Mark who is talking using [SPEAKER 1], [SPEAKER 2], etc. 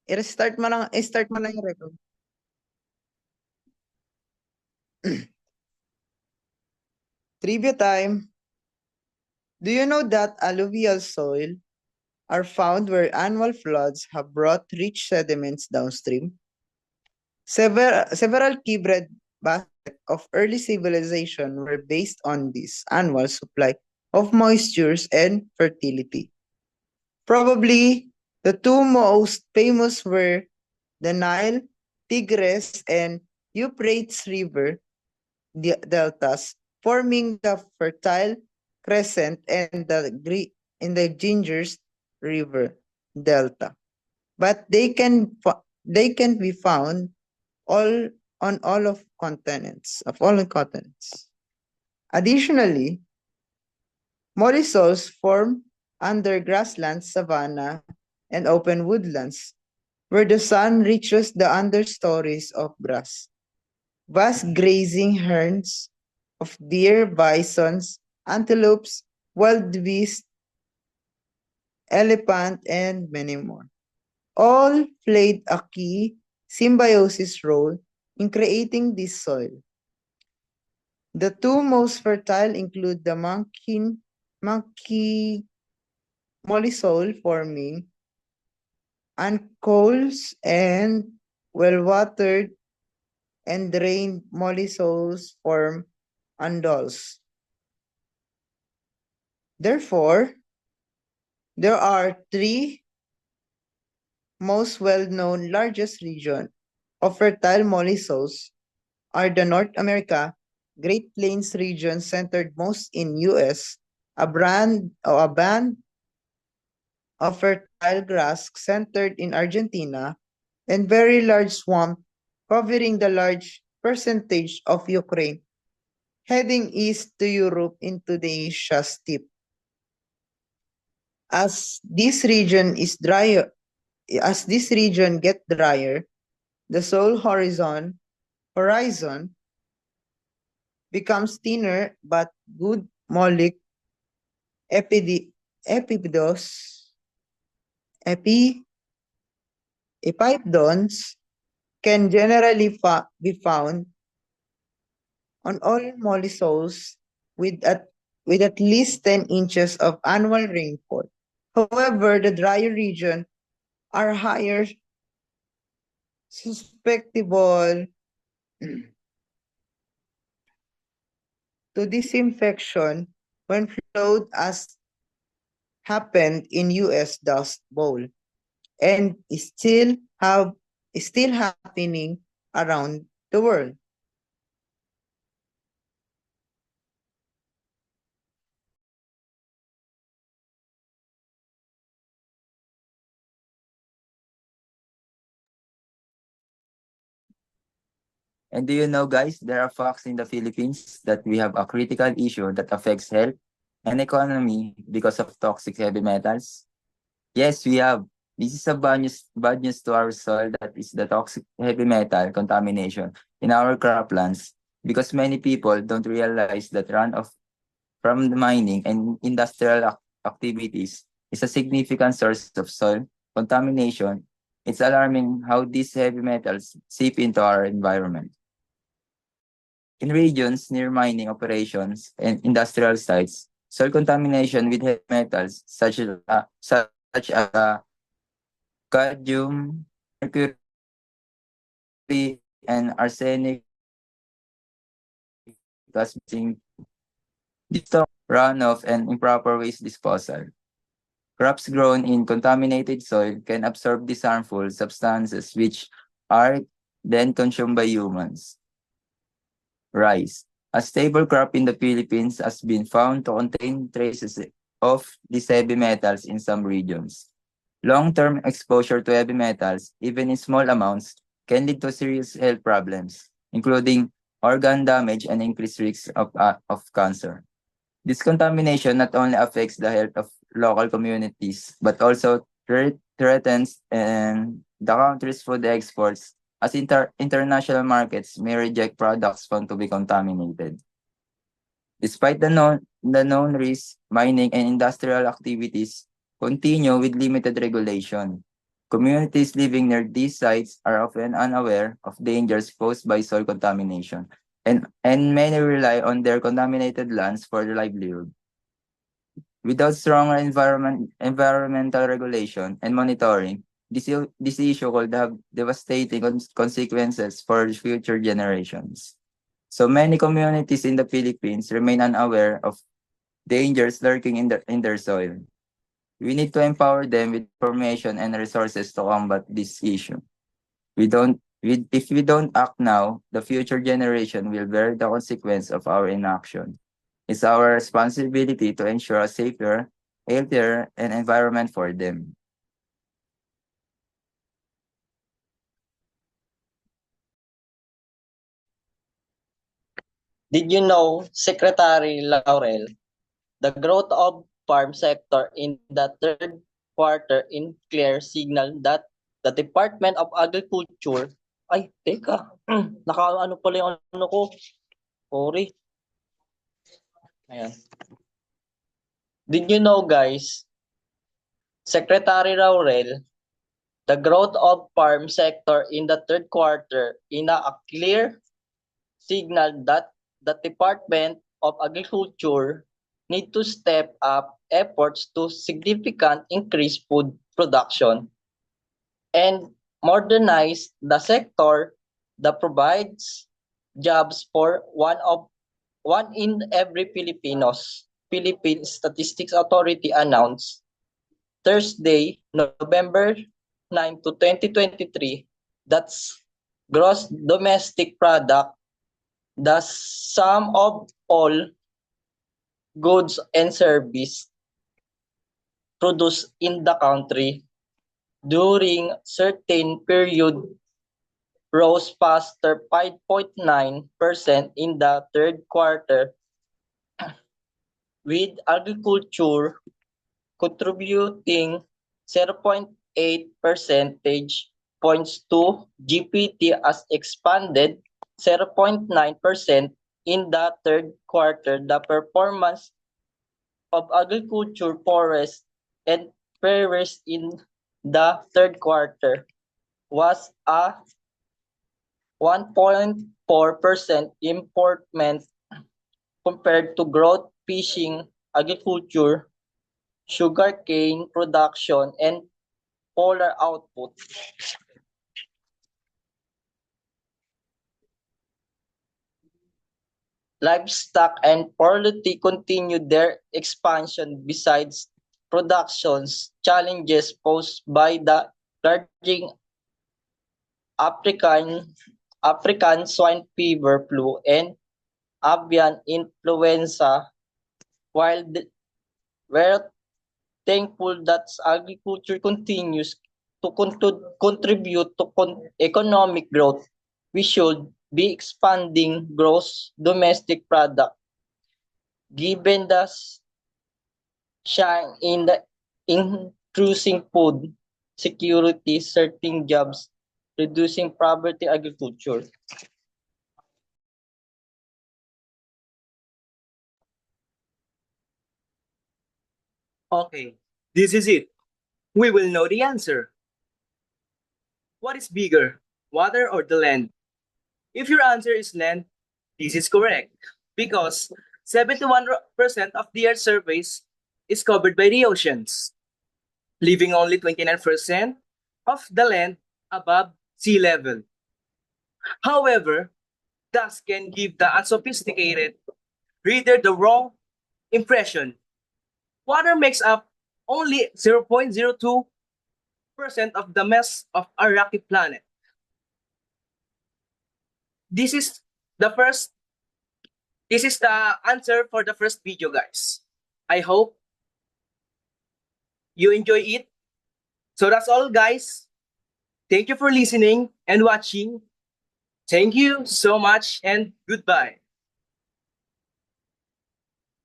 [SPEAKER 1] I-start mo lang yung record. Trivia time. Do you know that alluvial soil are found where annual floods have brought rich sediments downstream? Several key breadbasket of early civilization were based on this annual supply of moistures and fertility. Probably the two most famous were the Nile, Tigris, and Euphrates River deltas, forming the Fertile Crescent and the Gingers River Delta. But they can be found all on all of continents. Additionally, mollysols form under grasslands, savanna, and open woodlands, where the sun reaches the understories of grass. Vast grazing herds of deer, bisons, antelopes, wild beasts, elephant, and many more. All played a key symbiosis role in creating this soil. The two most fertile include the monkey mollisol forming ancoles and well-watered and drained mollisols form andols. Therefore, there are three most well-known largest region of fertile mollisols are the North America Great Plains region centered most in US, a band of fertile grass centered in Argentina, and very large swamp covering the large percentage of Ukraine, heading east to Europe into the Asia steppe. As this region get drier, the soil horizon becomes thinner, but good mollic epipodons can generally be found on all mollisols with at least 10 inches of annual rainfall. However, the drier region are higher susceptible to disinfection when flowed as happened in US Dust Bowl and is still happening around the world.
[SPEAKER 2] And do you know, guys, there are facts in the Philippines that we have a critical issue that affects health and economy because of toxic heavy metals? Yes, we have. This is a bad news to our soil, that is the toxic heavy metal contamination in our croplands, because many people don't realize that runoff from the mining and industrial activities is a significant source of soil contamination. It's alarming how these heavy metals seep into our environment. In regions near mining operations and industrial sites, soil contamination with heavy metals such as cadmium, mercury, and arsenic causing distal runoff and improper waste disposal. Crops grown in contaminated soil can absorb these harmful substances, which are then consumed by humans. Rice. A stable crop in the Philippines has been found to contain traces of these heavy metals in some regions. Long-term exposure to heavy metals, even in small amounts, can lead to serious health problems, including organ damage and increased risk of cancer. This contamination not only affects the health of local communities, but also threatens and the country's food exports, as international markets may reject products found to be contaminated. Despite the known risk, mining and industrial activities continue with limited regulation. Communities living near these sites are often unaware of dangers posed by soil contamination, and many rely on their contaminated lands for their livelihood. Without stronger environmental regulation and monitoring, this issue could have devastating consequences for future generations. So many communities in the Philippines remain unaware of dangers lurking in their soil. We need to empower them with information and resources to combat this issue. If we don't act now, the future generation will bear the consequence of our inaction. It's our responsibility to ensure a safer, healthier, and environment for them.
[SPEAKER 3] Did you know, Secretary Laurel, the growth of farm sector in the third quarter in clear signal that the Department of Agriculture, ay, teka, naka-ano pala yung ano ko, sorry. Ayan. Did you know, guys, Secretary Laurel, the growth of farm sector in the third quarter in a clear signal that the Department of Agriculture need to step up efforts to significant increase food production and modernize the sector that provides jobs for one in every Philippine Statistics Authority announced Thursday, November 9 to 2023, that's gross domestic product, the sum of all goods and service produced in the country during certain period rose faster 5.9% in the third quarter, with agriculture contributing 0.8 percentage points to GPT as expanded 0.9% in the third quarter. The performance of agriculture, forest, and prairies in the third quarter was a 1.4% improvement compared to growth fishing, agriculture, sugarcane production, and polar output. Livestock and poultry continued their expansion besides production's challenges posed by the surging African swine fever, flu, and avian influenza. We're thankful that agriculture continues to contribute to economic growth, we should be expanding gross domestic product, given the shine in the increasing food security, certain jobs, reducing poverty, agriculture.
[SPEAKER 4] Okay, this is it. We will know the answer. What is bigger, water or the land? If your answer is land, this is correct because 71% of the Earth's surface is covered by the oceans, leaving only 29% of the land above sea level. However, this can give the unsophisticated reader the wrong impression. Water makes up only 0.02% of the mass of our rocky planet. This is the answer for the first video, guys. I hope you enjoy it. So that's all, guys. Thank you for listening and watching. Thank you so much and goodbye.